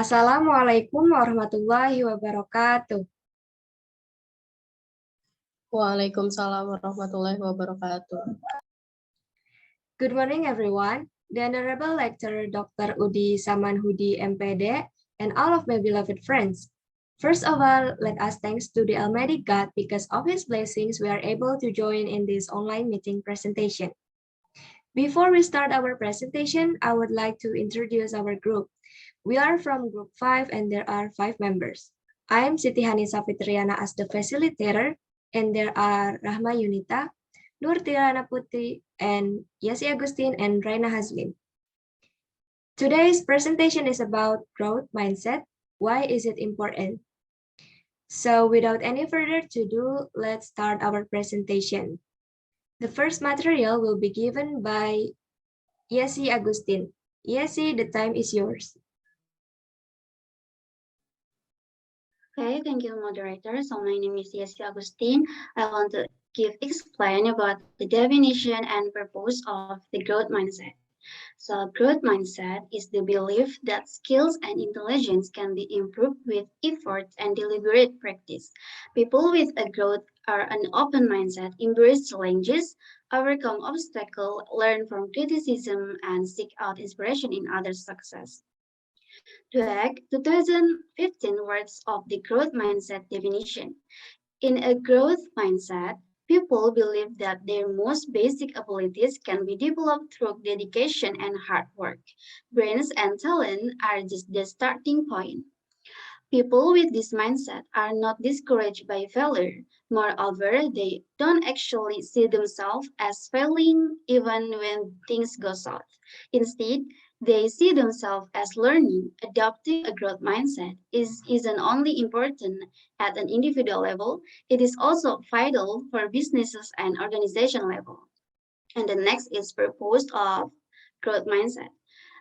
Assalamualaikum warahmatullahi wabarakatuh. Waalaikumsalam warahmatullahi wabarakatuh. Good morning, everyone. The Honorable Lecturer Dr. Udi Samanhudi, MPD, and all of my beloved friends. First of all, let us thanks to the Almighty God because of His blessings we are able to join in this online meeting presentation. Before we start our presentation, I would like to introduce our group. We are from Group 5 and there are 5 members. I am Siti Hanisa Fitriana as the facilitator, and there are Rahma Yunita, Nur Triana and Yessy Agustin and Raina Hazleen. Today's presentation is about growth mindset. Why is it important? So without any further ado, let's start our presentation. The first material will be given by Yessy Agustin. Yessy, the time is yours. Okay, thank you, moderator. So my name is Yessy Agustin. I want to explain about the definition and purpose of the growth mindset. So growth mindset is the belief that skills and intelligence can be improved with effort and deliberate practice. People with a growth are an open mindset, embrace challenges, overcome obstacles, learn from criticism, and seek out inspiration in others' success. To act 2015 words of the growth mindset definition. In a growth mindset, people believe that their most basic abilities can be developed through dedication and hard work. Brains and talent are just the starting point. People with this mindset are not discouraged by failure. Moreover, they don't actually see themselves as failing even when things go south. Instead, they see themselves as learning. Adopting a growth mindset isn't only important at an individual level, it is also vital for businesses and organization level. And the next is purpose of growth mindset.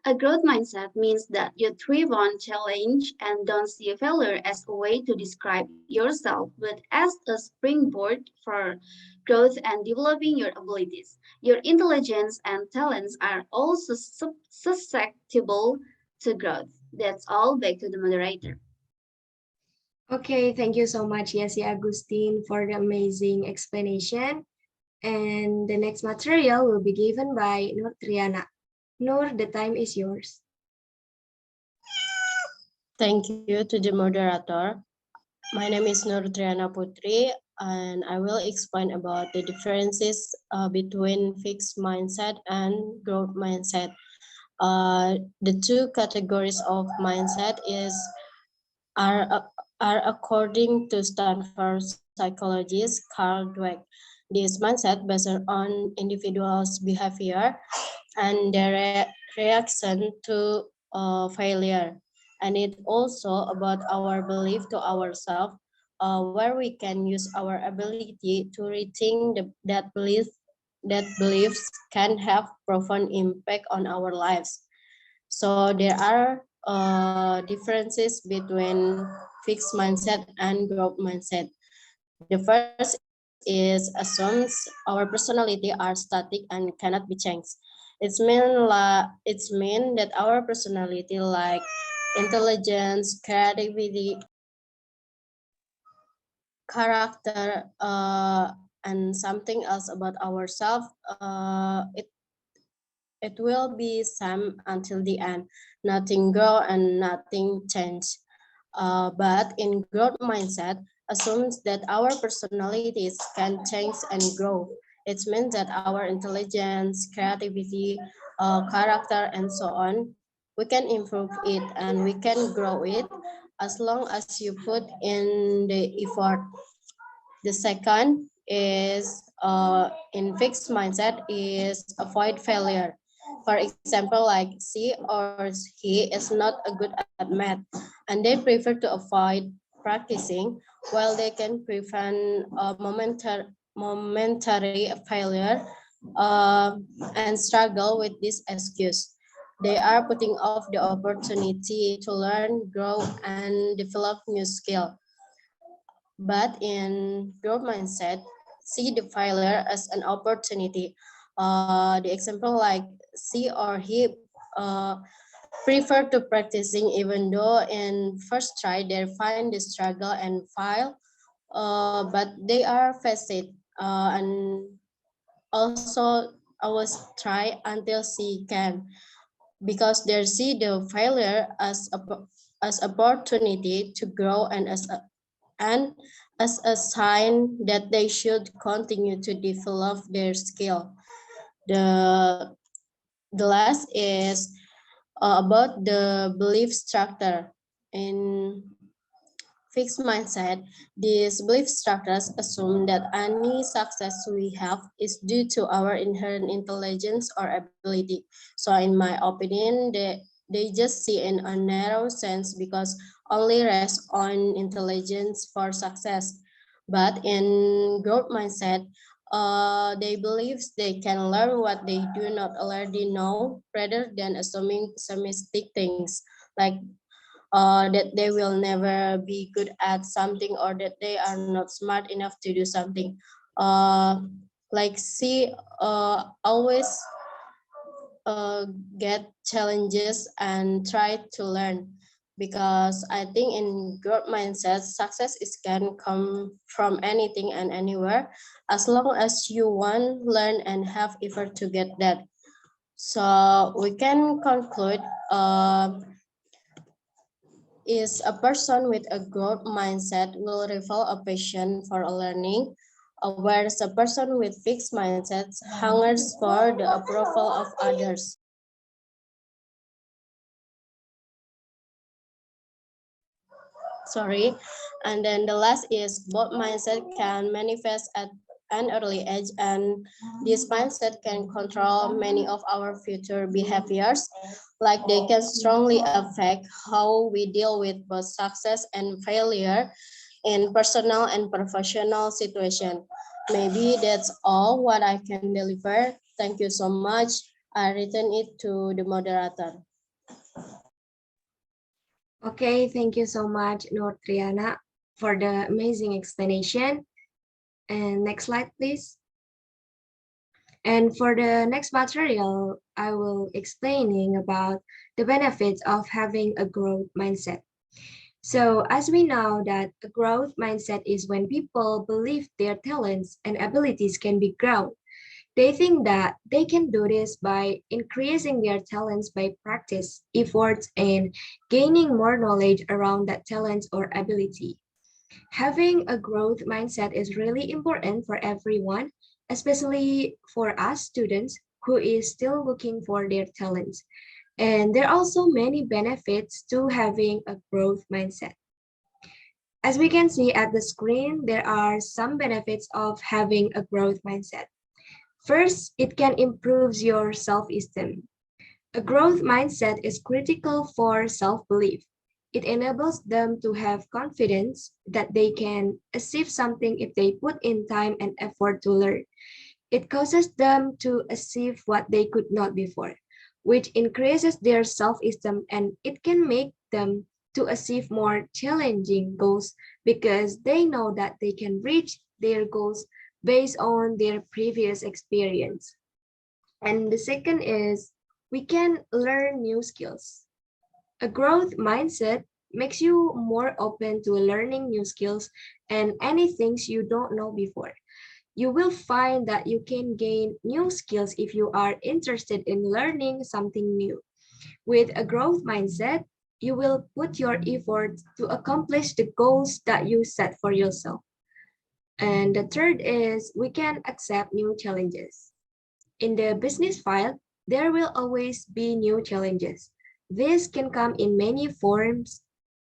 A growth mindset means that you thrive on challenge and don't see failure as a way to describe yourself, but as a springboard for growth and developing your abilities. Your intelligence and talents are also susceptible to growth. That's all. Back to the moderator. Okay, thank you so much, Yessy Agustin, for the amazing explanation. And the next material will be given by Nur Triana. Nur, the time is yours. Thank you to the moderator. My name is Nur Triana Putri, and I will explain about the differences between fixed mindset and growth mindset. The two categories of mindset are according to Stanford psychologist Carl Dweck. This mindset based on individuals' behavior and their reaction to failure. And it also about our belief to ourselves, where we can use our ability to rethink that beliefs can have profound impact on our lives. So there are differences between fixed mindset and growth mindset. The first is assumes our personality are static and cannot be changed. It's mean that our personality like intelligence, creativity, character, and something else about ourselves. It will be same until the end. Nothing grow and nothing change. But in growth mindset assumes that our personalities can change and grow. It means that our intelligence, creativity, character, and so on, we can improve it and we can grow it as long as you put in the effort. The second is in fixed mindset is avoid failure. For example, like she or he is not a good at math, and they prefer to avoid practicing while they can prevent momentary failure and struggle with this excuse. They are putting off the opportunity to learn, grow, and develop new skill. But in growth mindset, see the failure as an opportunity. The example like she or he uh, prefer to practicing even though in first try they find the struggle and fail, but they are face it and also always try until she can, because they see the failure as opportunity to grow and as a sign that they should continue to develop their skill. The the last is about the belief structure. In fixed mindset, these belief structures assume that any success we have is due to our inherent intelligence or ability. So in my opinion, they just see in a narrow sense because only rest on intelligence for success. But in growth mindset, they believe they can learn what they do not already know rather than assuming pessimistic things like that they will never be good at something or that they are not smart enough to do something. Uh, like see, always uh, get challenges and try to learn, because I think in growth mindset, success is can come from anything and anywhere as long as you want, learn, and have effort to get that. So we can conclude. Is a person with a growth mindset will reveal a passion for learning, whereas a person with fixed mindsets hungers for the approval of others. Sorry. And then the last is both mindset can manifest at an early age, and this mindset can control many of our future behaviors, like they can strongly affect how we deal with both success and failure in personal and professional situation. Maybe that's all what I can deliver. Thank you so much. I return it to the moderator. Okay, thank you so much, Nur Triana, for the amazing explanation. And next slide, please. And for the next material, I will explaining about the benefits of having a growth mindset. So as we know that a growth mindset is when people believe their talents and abilities can be grown. They think that they can do this by increasing their talents by practice, efforts, and gaining more knowledge around that talent or ability. Having a growth mindset is really important for everyone, especially for us students who is still looking for their talents. And there are also many benefits to having a growth mindset. As we can see at the screen, there are some benefits of having a growth mindset. First, it can improve your self-esteem. A growth mindset is critical for self-belief. It enables them to have confidence that they can achieve something if they put in time and effort to learn. It causes them to achieve what they could not before, which increases their self-esteem, and it can make them to achieve more challenging goals because they know that they can reach their goals based on their previous experience. And the second is we can learn new skills. A growth mindset makes you more open to learning new skills and any things you don't know before. You will find that you can gain new skills if you are interested in learning something new. With a growth mindset, you will put your effort to accomplish the goals that you set for yourself. And the third is we can accept new challenges. In the business file, there will always be new challenges. This can come in many forms,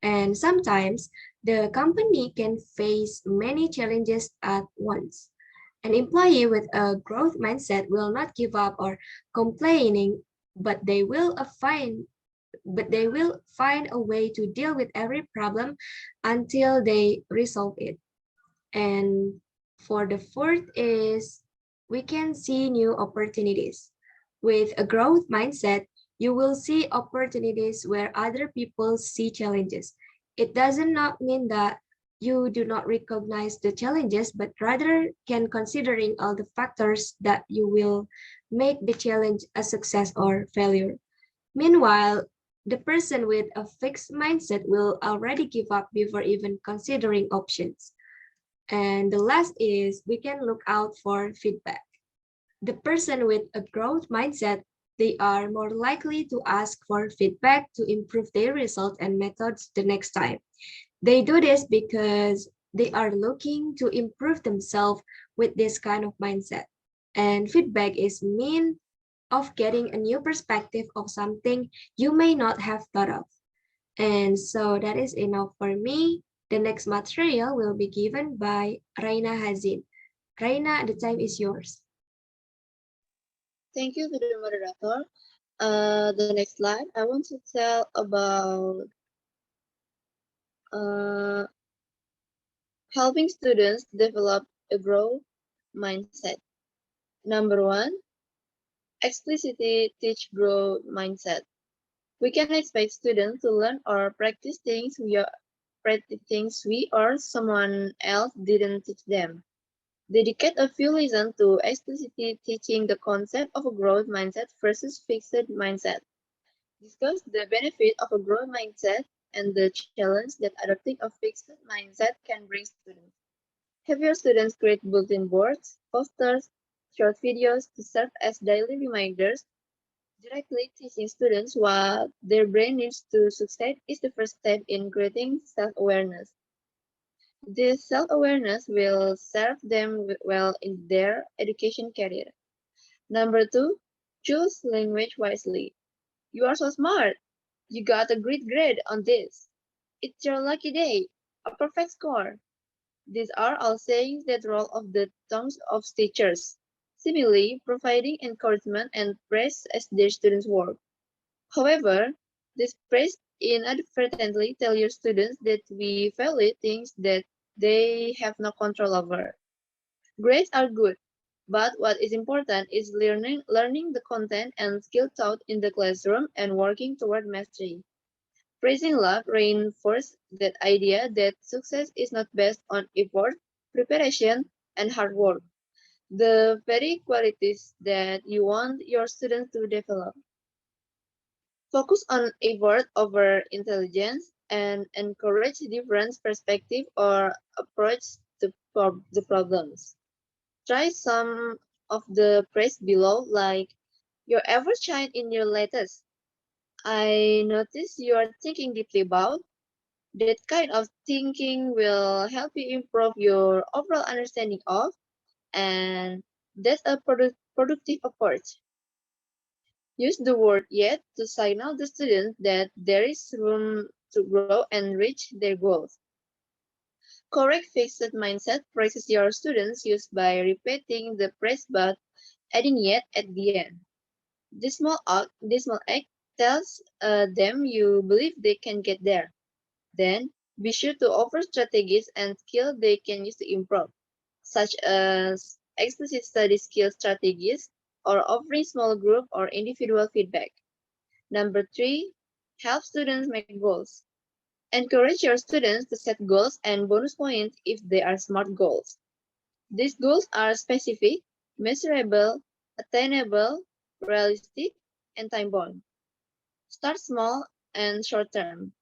and sometimes the company can face many challenges at once. An employee with a growth mindset will not give up or complaining, but they will find a way to deal with every problem until they resolve it. And for the fourth is we can see new opportunities. With a growth mindset, you will see opportunities where other people see challenges. It doesn't not mean that you do not recognize the challenges, but rather can considering all the factors that you will make the challenge a success or failure. Meanwhile, The person with a fixed mindset will already give up before even considering options. And the last is we can look out for feedback. The person with a growth mindset, they are more likely to ask for feedback to improve their results and methods the next time. They do this because they are looking to improve themselves with this kind of mindset. And feedback is mean of getting a new perspective of something you may not have thought of. And so that is enough for me. The next material will be given by Raina Hazin. Raina, the time is yours. Thank you to the moderator. The next slide, I want to tell about uh, helping students develop a growth mindset. Number one, explicitly teach growth mindset. We can expect students to learn or practice things we or someone else didn't teach them. Dedicate a few lessons to explicitly teaching the concept of a growth mindset versus fixed mindset. Discuss the benefit of a growth mindset and the challenge that adopting a fixed mindset can bring students. Have your students create bulletin boards, posters, short videos to serve as daily reminders. Directly teaching students what their brain needs to succeed is the first step in creating self-awareness. This self-awareness will serve them well in their education career. Number two, choose language wisely. You are so smart. You got a great grade on this. It's your lucky day. A perfect score. These are all sayings that roll off the tongues of teachers, seemingly providing encouragement and praise as their students work. However, this praise inadvertently tell your students that we value things that they have no control over. Grades are good, but what is important is learning the content and skill taught in the classroom and working toward mastery. Praising love reinforces that idea that success is not based on effort, preparation, and hard work, the very qualities that you want your students to develop. Focus on effort over intelligence and encourage different perspective or approach to the problems. Try some of the praise below, like your effort shine in your latest. I notice you are thinking deeply about. That kind of thinking will help you improve your overall understanding of, and that's a productive approach. Use the word yet to signal the students that there is room to grow and reach their goals. Correct fixed mindset praises your students use by repeating the praise but adding yet at the end. This small act tells them you believe they can get there. Then, be sure to offer strategies and skills they can use to improve, such as explicit study skill strategies or offering small group or individual feedback. Number three, help students make goals. Encourage your students to set goals and bonus points if they are SMART goals. These goals are specific, measurable, attainable, realistic, and time-bound. Start small and short-term.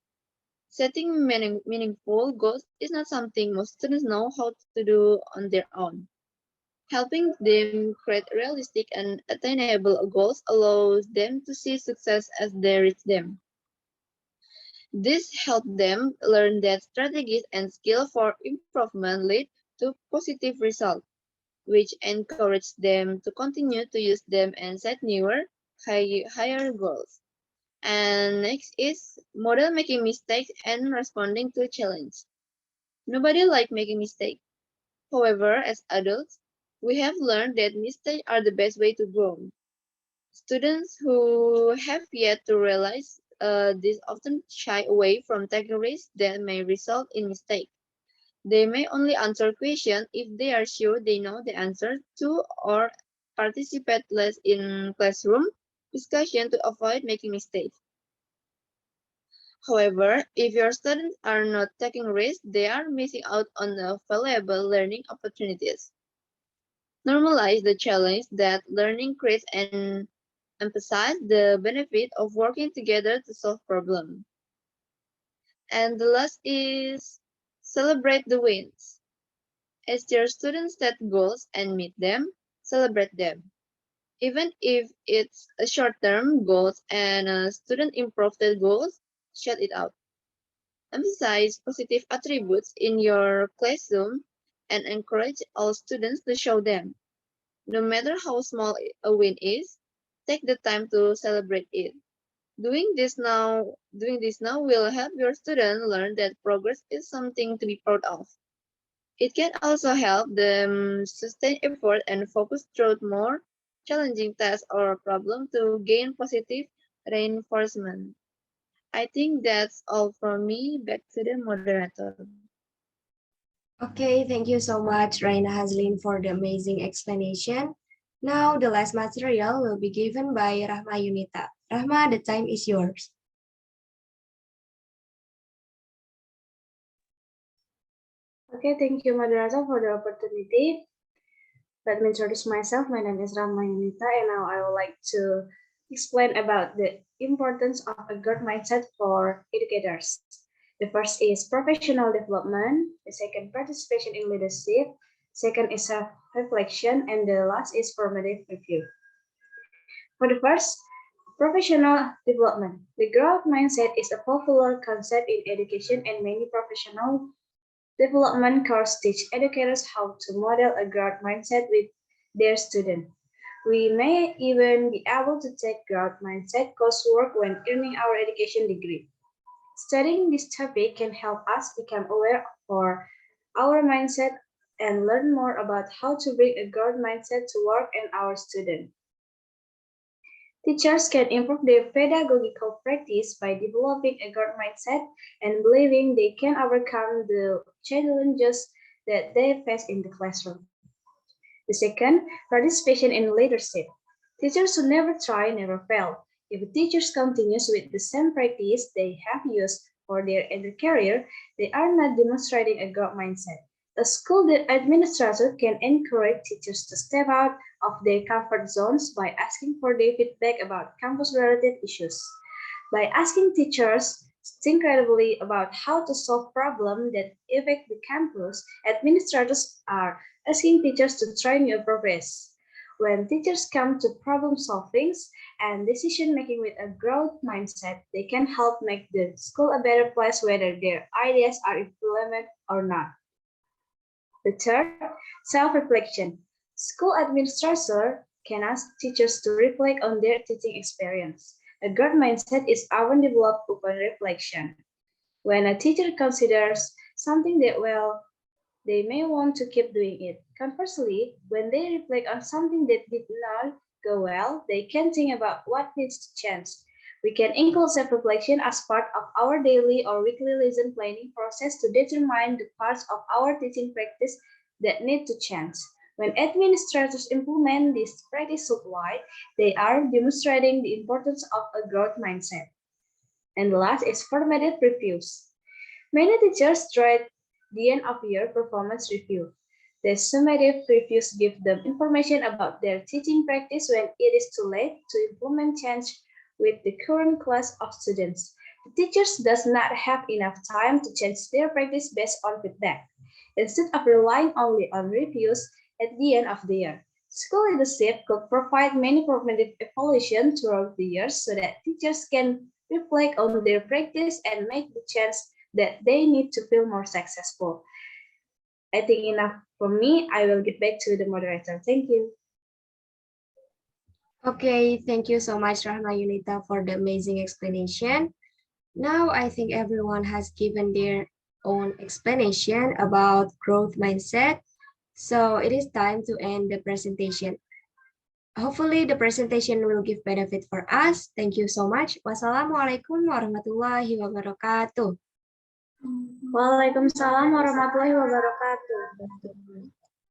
Setting meaningful goals is not something most students know how to do on their own. Helping them create realistic and attainable goals allows them to see success as they reach them. This helps them learn that strategies and skills for improvement lead to positive results, which encourage them to continue to use them and set newer, higher goals. And next is model making mistakes and responding to challenge. Nobody likes making mistakes. However, as adults, we have learned that mistakes are the best way to grow. Students who have yet to realize this often shy away from taking risks that may result in mistakes. They may only answer questions if they are sure they know the answer to or participate less in classroom discussion to avoid making mistakes. However, if your students are not taking risks, they are missing out on the valuable learning opportunities. Normalize the challenge that learning creates and Emphasize the benefit of working together to solve problems. And the last is celebrate the wins. As your students set goals and meet them, celebrate them. Even if it's a short-term goals and a student improve their goals, shout it out. Emphasize positive attributes in your classroom and encourage all students to show them. No matter how small a win is, take the time to celebrate it. Doing this now will help your students learn that progress is something to be proud of. It can also help them sustain effort and focus through more challenging tasks or problems to gain positive reinforcement. I think that's all from me. Back to the moderator. Okay, thank you so much, Raina Hazleen, for the amazing explanation. Now, the last material will be given by Rahma Yunita. Rahma, the time is yours. Okay, thank you, moderator, for the opportunity. Let me introduce myself. My name is Rahma Yunita, and now I would like to explain about the importance of a growth mindset for educators. The first is professional development. The second, participation in leadership. Second is self-reflection, and the last is formative review. For the first, professional development. The growth mindset is a popular concept in education, and many professional development courses teach educators how to model a growth mindset with their students. We may even be able to take growth mindset coursework when earning our education degree. Studying this topic can help us become aware of our mindset and learn more about how to bring a growth mindset to work and our students. Teachers can improve their pedagogical practice by developing a growth mindset and believing they can overcome the challenges that they face in the classroom. The second, participation in leadership. Teachers who never try never fail. If a teacher continues with the same practice they have used for their entire career, they are not demonstrating a growth mindset. A school administrator can encourage teachers to step out of their comfort zones by asking for their feedback about campus-related issues. By asking teachers think creatively about how to solve problems that affect the campus, administrators are asking teachers to try new approaches. When teachers come to problem solving and decision making with a growth mindset, they can help make the school a better place whether their ideas are implemented or not. The third, self-reflection. School administrators can ask teachers to reflect on their teaching experience. A growth mindset is often developed upon reflection. When a teacher considers something that well, they may want to keep doing it. Conversely, when they reflect on something that did not go well, they can think about what needs to change. We can include self-reflection as part of our daily or weekly lesson planning process to determine the parts of our teaching practice that need to change. When administrators implement this practice school-wide, they are demonstrating the importance of a growth mindset. And the last is formative reviews. Many teachers dread the end of year performance review. The summative reviews give them information about their teaching practice when it is too late to implement change with the current class of students. The teachers does not have enough time to change their practice based on feedback. Instead of relying only on reviews at the end of the year, school leadership could provide many formative evaluations throughout the year so that teachers can reflect on their practice and make the change that they need to feel more successful. I think enough for me. I will get back to the moderator. Thank you. Okay, thank you so much, Rahma Yunita, for the amazing explanation. Now, I think everyone has given their own explanation about growth mindset. So it is time to end the presentation. Hopefully, the presentation will give benefit for us. Thank you so much. Wassalamualaikum warahmatullahi wabarakatuh. Waalaikumsalam warahmatullahi wabarakatuh.